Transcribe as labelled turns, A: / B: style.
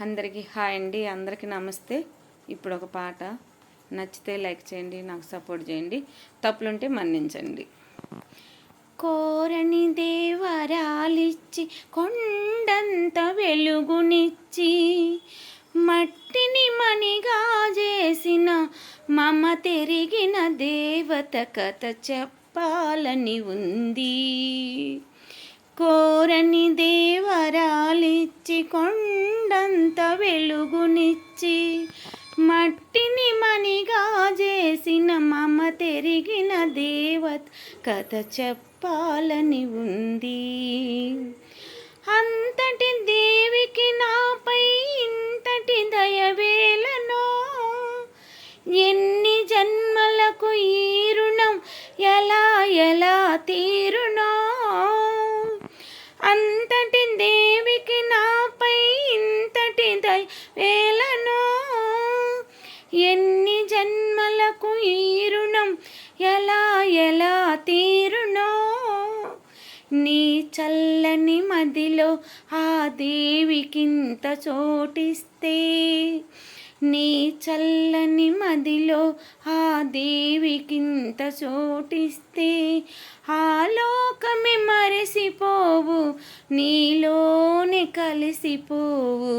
A: అందరికీ హాయ్ అండి, అందరికీ నమస్తే. ఇప్పుడు ఒక పాట నచ్చితే లైక్ చేయండి, నాకు సపోర్ట్ చేయండి, తప్పులుంటే మన్నించండి. కోరని దేవరాలిచ్చి కొండంత వెలుగునిచ్చి మట్టిని మణిగా చేసిన మమ తిరిగిన దేవత కథ చెప్పాలని ఉంది. కోరని దేవరాలిచ్చి కొండంత వెలుగునిచ్చి మట్టిని మణిగా చేసిన మమ తిరిగిన దేవత కథ చెప్పాలని ఉంది. అంతటి దేవికి నాపై ఇంతటి దయవేలనో, ఎన్ని జన్మలకు ఈ రుణం ఎలా ఎలా తీరునో. అంతటి దేవికి నాపై ఇంతటి దయవేలనో, ఎన్ని జన్మలకు ఈ రుణం ఎలా ఎలా తీరునో. నీ చల్లని మదిలో ఆ దేవికింత చోటిస్తే, నీ చల్లని మదిలో ఆ దేవికింత చోటిస్తే ఆ లోకమే మరిసిపోవు, నీలోనే కలిసిపోవు.